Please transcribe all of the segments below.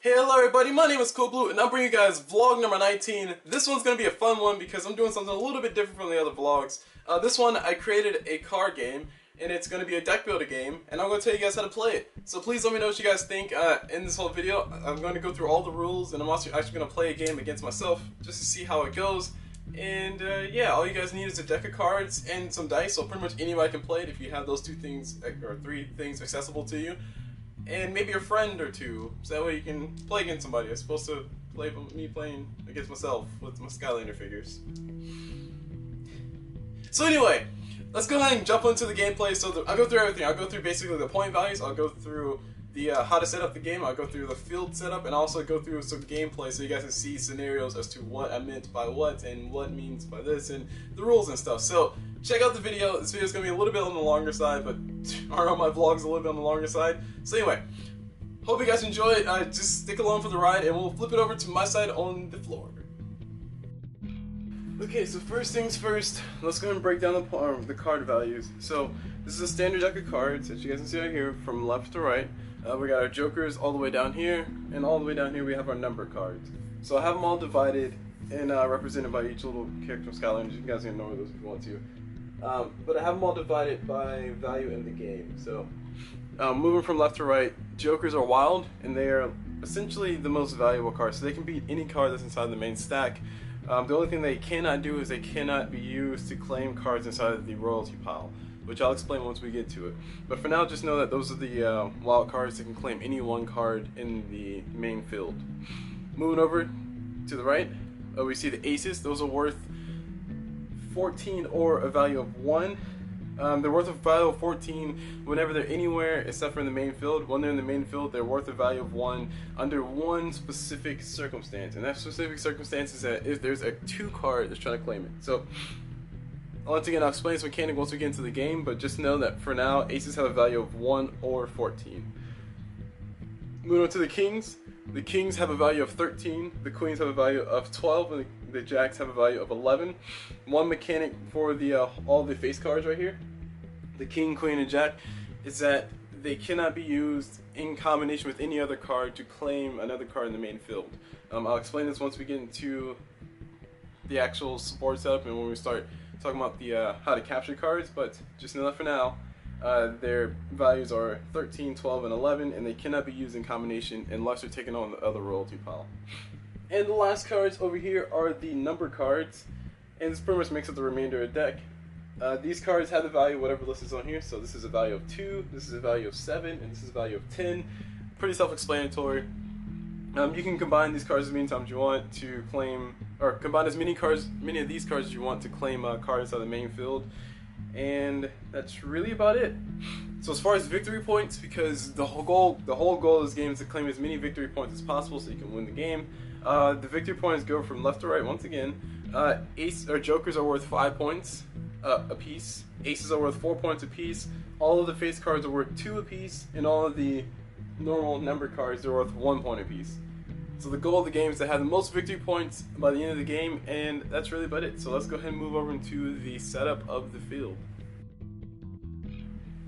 Hey, hello everybody, my name is CulBlu and I'm bringing you guys vlog number 19. This one's going to be a fun one because I'm doing something a little bit different from the other vlogs. This one I created a card game and it's going to be a deck builder game and I'm going to tell you guys how to play it. So please let me know what you guys think in this whole video. I'm going to go through all the rules and I'm also actually going to play a game against myself just to see how it goes. And yeah, all you guys need is a deck of cards and some dice, so pretty much anybody can play it if you have those two things or three things accessible to you. And maybe a friend or two, so that way you can play against somebody. I'm supposed to play me playing against myself with my Skylander figures. So anyway, let's go ahead and jump into the gameplay. So I'll go through everything. I'll go through basically the point values. I'll go through the how to set up the game. I'll go through the field setup, and also go through some gameplay so you guys can see scenarios as to what I meant by what and what means by this and the rules and stuff. So check out the video. This video is going to be a little bit on the longer side, but aren't my vlogs a little bit on the longer side? So anyway, hope you guys enjoy it. Just stick along for the ride, and we'll flip it over to my side on the floor. Okay, so first things first, let's go ahead and break down the card values. So this is a standard deck of cards that you guys can see right here from left to right. We got our jokers all the way down here, and all the way down here we have our number cards. So I have them all divided and represented by each little character from Skylander. You guys can ignore those if you want to. But I have them all divided by value in the game. So moving from left to right, jokers are wild, and they are essentially the most valuable cards. So they can beat any card that's inside the main stack. The only thing they cannot do is they cannot be used to claim cards inside of the royalty pile, which I'll explain once we get to it. But for now, just know that those are the wild cards that can claim any one card in the main field. Moving over to the right, we see the aces. Those are worth 14 or a value of 1. They're worth a value of 14 whenever they're anywhere except for in the main field. When they're in the main field, they're worth a value of 1 under one specific circumstance. And that specific circumstance is that if there's a 2 card that's trying to claim it. So once again, I'll explain this mechanic once we get into the game, but just know that for now, aces have a value of 1 or 14. Moving on to the kings. The kings have a value of 13, the queens have a value of 12, and the jacks have a value of 11. One mechanic for the all the face cards right here, the king, queen, and jack, is that they cannot be used in combination with any other card to claim another card in the main field. I'll explain this once we get into the actual board setup and when we start talking about the how to capture cards, but just know that for now, their values are 13, 12, and 11, and they cannot be used in combination unless they're taken on the other royalty pile. And the last cards over here are the number cards, and this pretty much makes up the remainder of the deck. These cards have the value whatever list is on here, so this is a value of 2, this is a value of 7, and this is a value of 10. Pretty self-explanatory. You can combine these cards as many times as you want to claim, or combine as many of these cards as you want to claim cards out of the main field. And that's really about it. So as far as victory points, because the whole goal of this game is to claim as many victory points as possible so you can win the game. The victory points go from left to right once again. Ace or jokers are worth 5 points a piece. Aces are worth 4 points a piece. All of the face cards are worth 2 a piece, and all of the normal number cards are worth 1 point a piece. So the goal of the game is to have the most victory points by the end of the game, and that's really about it. So let's go ahead and move over into the setup of the field.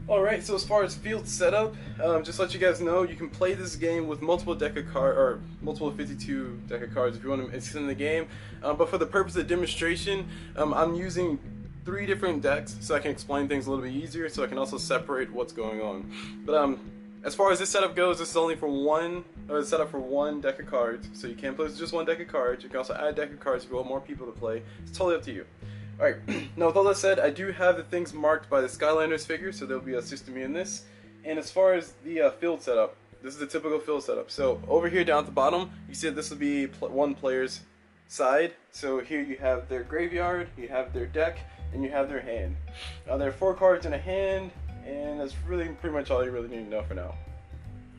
Alright, so as far as field setup, just to let you guys know, you can play this game with multiple deck of cards, or multiple 52 deck of cards if you want to extend the game. But for the purpose of demonstration, I'm using 3 different decks so I can explain things a little bit easier, so I can also separate what's going on. But as far as this setup goes, this is only for set up for one deck of cards, so you can't play with just one deck of cards. You can also add a deck of cards if you want more people to play. It's totally up to you. Alright, now with all that said, I do have the things marked by the Skylanders figure, so they'll be assisting me in this. And as far as the field setup, this is the typical field setup. So over here down at the bottom, you see this will be one player's side. So here you have their graveyard, you have their deck, and you have their hand. There are 4 cards in a hand, and that's really pretty much all you really need to know for now.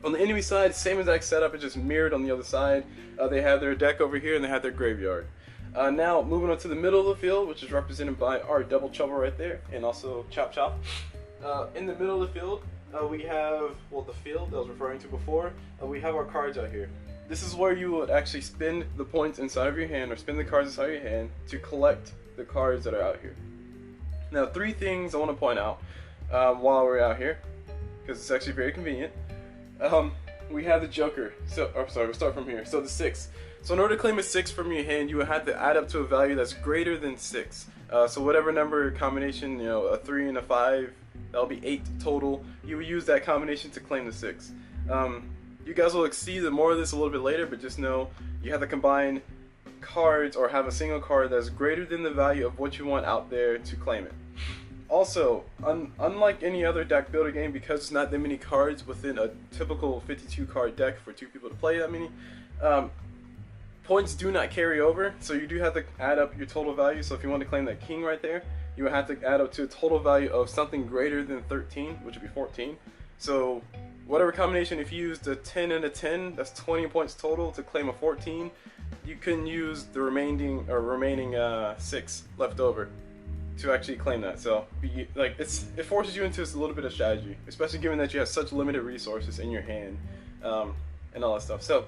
On the enemy side, same exact setup, it's just mirrored on the other side. They have their deck over here and they have their graveyard. Now moving on to the middle of the field, which is represented by our double trouble right there, and also Chop Chop. In the middle of the field, we have, well, the field that I was referring to before, we have our cards out here. This is where you would actually spend the points inside of your hand, or spend the cards inside of your hand to collect the cards that are out here. Now 3 things I want to point out while we're out here, because it's actually very convenient. we have the Joker. So, oh, sorry, we'll start from here. So the 6. So in order to claim a 6 from your hand, you would have to add up to a value that's greater than 6. So whatever number combination, a 3 and a 5, that'll be 8 total. You would use that combination to claim the 6. You guys will see the more of this a little bit later, but just know you have to combine cards or have a single card that's greater than the value of what you want out there to claim it. Also, unlike any other deck builder game, because it's not that many cards within a typical 52 card deck for 2 people to play that many, points do not carry over, so you do have to add up your total value. So if you want to claim that king right there, you would have to add up to a total value of something greater than 13, which would be 14. So whatever combination, if you used a 10 and a 10, that's 20 points total to claim a 14. You can use the remaining 6 left over to actually claim that. So it forces you into a little bit of strategy, especially given that you have such limited resources in your hand, and all that stuff. So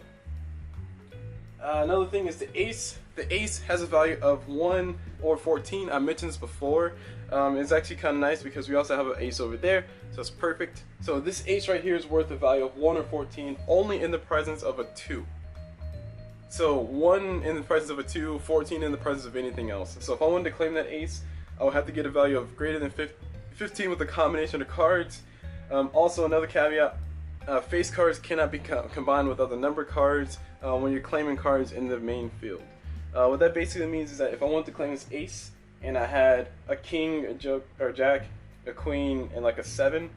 another thing is the ace. The ace has a value of 1 or 14. I mentioned this before. It's actually kind of nice because we also have an ace over there, so it's perfect. So this ace right here is worth a value of 1 or 14 only in the presence of a 2. So 1 in the presence of a 2, 14 in the presence of anything else. So if I wanted to claim that ace, I would have to get a value of greater than 15 with a combination of cards. Also another caveat, face cards cannot be combined with other number cards when you're claiming cards in the main field. What that basically means is that if I wanted to claim this ace and I had a king, a jack, a queen, and like a 7,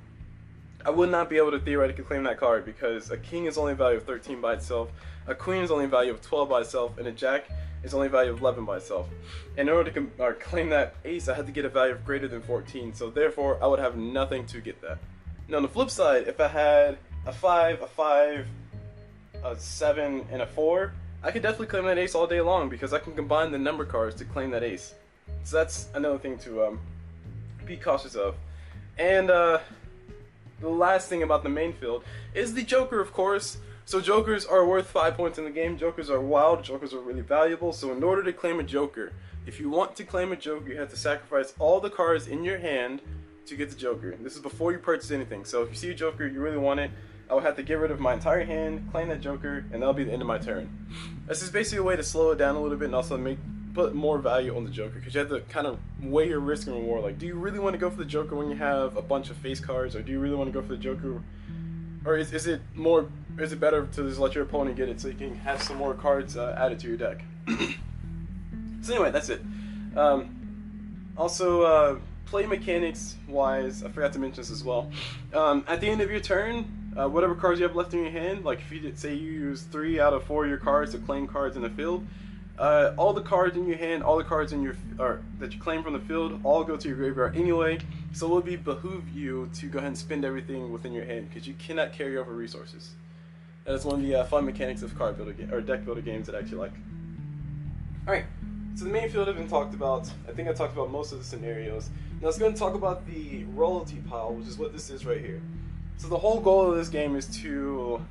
I would not be able to theoretically claim that card because a king is only a value of 13 by itself, a queen is only a value of 12 by itself, and a jack is only a value of 11 by itself. In order to claim that ace, I had to get a value of greater than 14, so therefore I would have nothing to get that. Now on the flip side, if I had a 5, a 7, and a 4, I could definitely claim that ace all day long because I can combine the number cards to claim that ace. So that's another thing to be cautious of. And the last thing about the main field is the Joker, of course. So Jokers are worth 5 points in the game. Jokers are wild. Jokers are really valuable. So in order to claim a Joker, if you want to claim a Joker, you have to sacrifice all the cards in your hand to get the Joker. This is before you purchase anything. So if you see a Joker, you really want it, I would have to get rid of my entire hand, claim that Joker, and that'll be the end of my turn. This is basically a way to slow it down a little bit and also put more value on the Joker, because you have to kind of weigh your risk and reward. Like, do you really want to go for the Joker when you have a bunch of face cards, or do you really want to go for the Joker, or is it better to just let your opponent get it so you can have some more cards added to your deck? So anyway, that's it. Also, play mechanics wise, I forgot to mention this as well. At the end of your turn, whatever cards you have left in your hand, like if you say you use 3 out of 4 of your cards to claim cards in the field, all the cards in your hand, all the cards in your that you claim from the field, all go to your graveyard anyway. So it would behoove you to go ahead and spend everything within your hand because you cannot carry over resources. That is one of the fun mechanics of card builder or deck builder games that I actually like. All right, so the main field has been talked about. I think I talked about most of the scenarios. Now let's go and talk about the royalty pile, which is what this is right here. So the whole goal of this game is to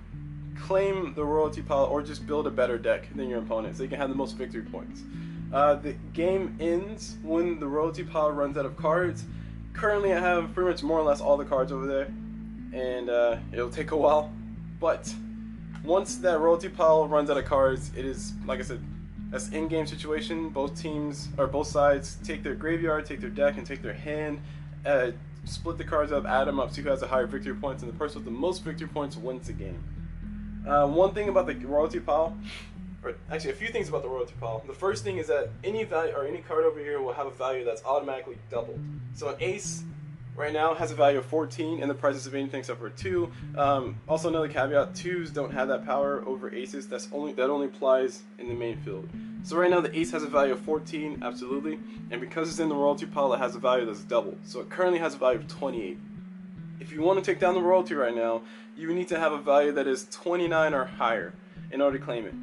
claim the royalty pile or just build a better deck than your opponent so you can have the most victory points. The game ends when the royalty pile runs out of cards. Currently I have pretty much more or less all the cards over there, and it'll take a while, but once that royalty pile runs out of cards, it is, like I said, that's an in-game situation. Both teams, or both sides, take their graveyard, take their deck, and take their hand, split the cards up, add them up, see who has the higher victory points, and the person with the most victory points wins the game. One thing about the royalty pile, or actually a few things about the royalty pile. The first thing is that any value or any card over here will have a value that's automatically doubled. So an ace right now has a value of 14 in the presence of anything except for a 2. Also another caveat, 2s don't have that power over aces. That only applies in the main field. So right now the ace has a value of 14, absolutely, and because it's in the royalty pile, it has a value that's doubled. So it currently has a value of 28. If you want to take down the royalty right now, you need to have a value that is 29 or higher in order to claim it.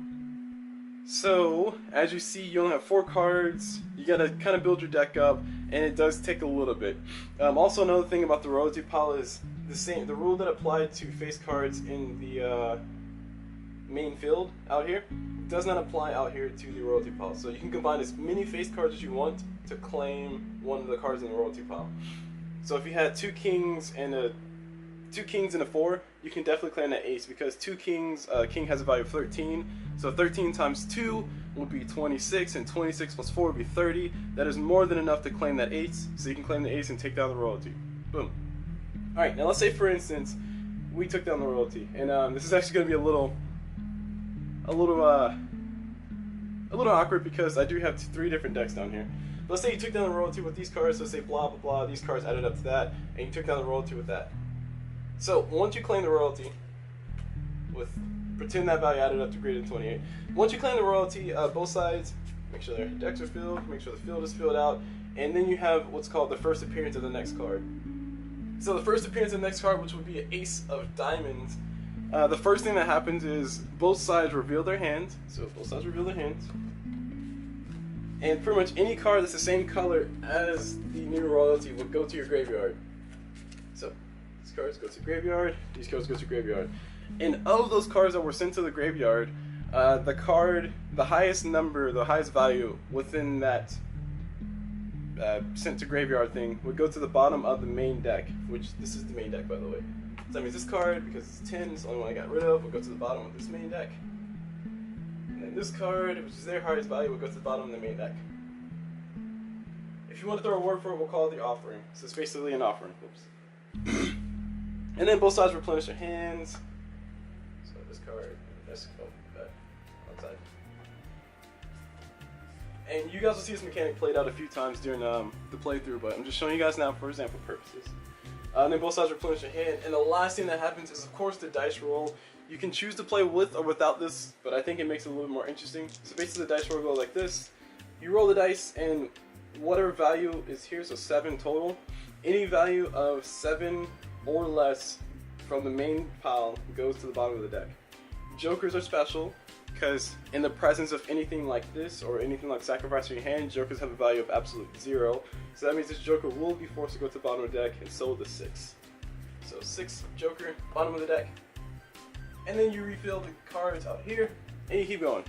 So, as you see, you only have 4 cards, you gotta kind of build your deck up, and it does take a little bit. Also, another thing about the royalty pile is the rule that applied to face cards in the main field out here does not apply out here to the royalty pile. So you can combine as many face cards as you want to claim one of the cards in the royalty pile. So if you had 2 kings and a 4, you can definitely claim that ace because two kings, king has a value of 13. So 13 times 2 would be 26, and 26 plus 4 would be 30. That is more than enough to claim that ace, so you can claim the ace and take down the royalty. Boom. Alright, now let's say for instance, we took down the royalty, and this is actually going to be a little awkward because I do have 3 different decks down here. Let's say you took down the royalty with these cards, let's say blah blah blah, these cards added up to that, and you took down the royalty with that. So once you claim the royalty, pretend that value added up to greater than 28. Once you claim the royalty, both sides, make sure their decks are filled, make sure the field is filled out, and then you have what's called the first appearance of the next card. So the first appearance of the next card, which would be an ace of diamonds, the first thing that happens is both sides reveal their hands. So both sides reveal their hands. And pretty much any card that's the same color as the new royalty will go to your graveyard. So these cards go to graveyard, these cards go to graveyard. And of those cards that were sent to the graveyard, the highest number, the highest value within that sent to graveyard thing would go to the bottom of the main deck, which this is the main deck by the way. So that means this card, because it's 10, it's the only one I got rid of, will go to the bottom of this main deck. And then this card, which is their highest value, will go to the bottom of the main deck. If you want to throw a word for it, we'll call it the offering. So it's basically an offering. Oops. And then both sides replenish their hands. So this card, let's go back outside. And you guys will see this mechanic played out a few times during the playthrough, but I'm just showing you guys now for example purposes. And then both sides replenish their hand, and the last thing that happens is of course the dice roll. You can choose to play with or without this, but I think it makes it a little bit more interesting. So basically the dice roll goes like this. You roll the dice, and whatever value is here, so 7 total, any value of 7 or less from the main pile goes to the bottom of the deck. Jokers are special, because in the presence of anything like this, or anything like sacrificing your hand, jokers have a value of absolute 0. So that means this joker will be forced to go to the bottom of the deck, and so will the 6. So 6 joker, bottom of the deck. And then you refill the cards out here, and you keep going.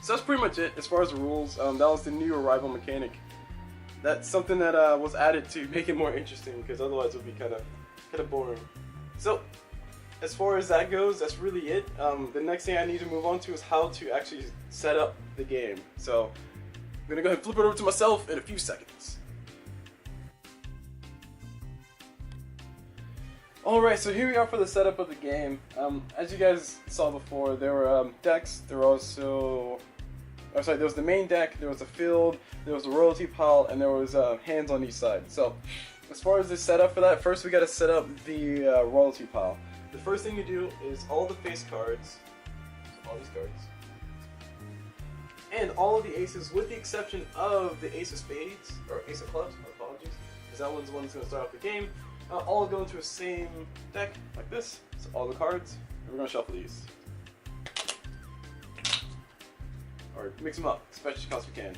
So that's pretty much it as far as the rules. That was the new arrival mechanic. That's something that was added to make it more interesting, because otherwise it would be kind of boring. So as far as that goes, that's really it. The next thing I need to move on to is how to actually set up the game. So I'm gonna go ahead and flip it over to myself in a few seconds. Alright, so here we are for the setup of the game. As you guys saw before, there were decks, there were also... Oh, sorry, there was the main deck, there was a field, there was a royalty pile, and there was hands on each side. So, as far as the setup for that, first we gotta set up the royalty pile. The first thing you do is all the face cards, so all these cards, and all of the aces with the exception of the ace of spades, or ace of clubs, my apologies, because that one's the one that's gonna start off the game. All go into a same deck, like this. So all the cards, and we're going to shuffle these. Or mix them up, as best as we can.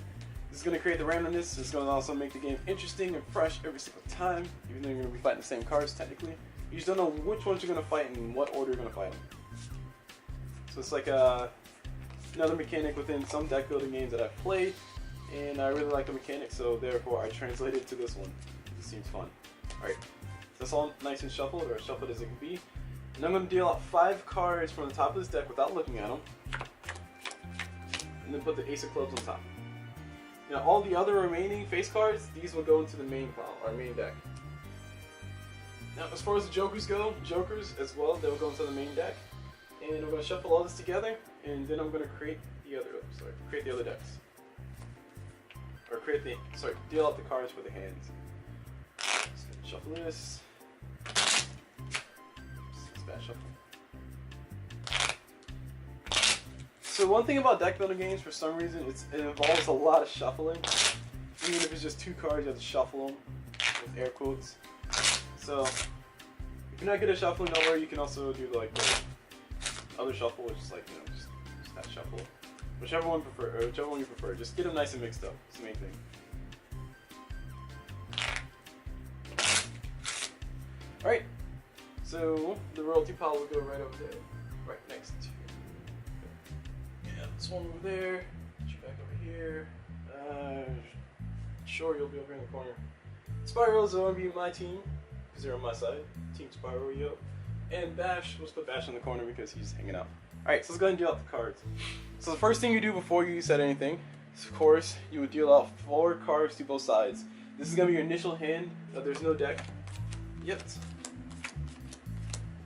This is going to create the randomness, this is going to also make the game interesting and fresh every single time, even though you're going to be fighting the same cards technically. You just don't know which ones you're going to fight and in what order you're going to fight them. So it's like another mechanic within some deck building games that I've played, and I really like the mechanic, so therefore I translated it to this one. It seems fun. Alright. That's all nice and shuffled, or as shuffled as it can be. And I'm going to deal out 5 cards from the top of this deck without looking at them. And then put the ace of clubs on top. Now all the other remaining face cards, these will go into the main pile, our main deck. Now as far as the jokers go, jokers as well, they'll go into the main deck. And we're going to shuffle all this together, and then I'm going to create the other decks. Or deal out the cards for the hands. So shuffle this. Bad shuffle. So one thing about deck building games, for some reason, it involves a lot of shuffling. Even if it's just 2 cards, you have to shuffle them with air quotes. So if you're not good at shuffling, don't worry. You can also do like the other shuffle, which is like just that shuffle. Whichever one you prefer. Just get them nice and mixed up. That's the main thing. Alright, so the royalty pile will go right over there, right next to you. Yeah, this one over there, put you back over here. Sure, you'll be over in the corner. Spirals are going to be my team, because they're on my side. Team Spiral, yo. and Bash. We'll put Bash in the corner because he's hanging out. Alright, so let's go ahead and deal out the cards. So the first thing you do before you set anything is, of course, you would deal out 4 cards to both sides. This is going to be your initial hand. There's no deck yet.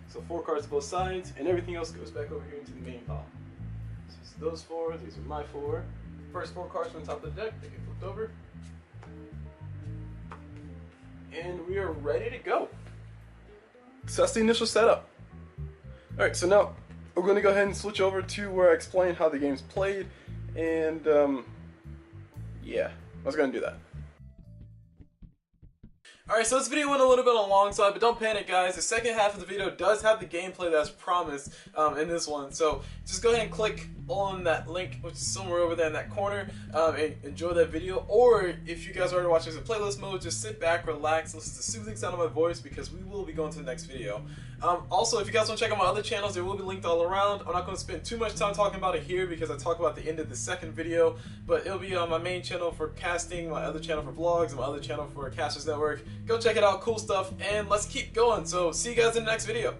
So 4 cards to both sides, and everything else goes back over here into the main pile. So it's those 4, these are my 4. First 4 cards from the top of the deck, they get flipped over. And we are ready to go. So that's the initial setup. Alright, so now we're going to go ahead and switch over to where I explain how the game's played, and yeah, I was going to do that. Alright, so this video went a little bit on the long side, but don't panic guys, the second half of the video does have the gameplay that's promised in this one, so just go ahead and click on that link, which is somewhere over there in that corner, and enjoy that video. Or if you guys are already watching this in playlist mode, just sit back, relax, listen to the soothing sound of my voice, because we will be going to the next video. Also, if you guys want to check out my other channels, they will be linked all around. I'm not going to spend too much time talking about it here because I talk about the end of the second video, but it'll be on my main channel for casting, my other channel for vlogs, and my other channel for Casters Network. Go check it out, cool stuff, and let's keep going. So see you guys in the next video.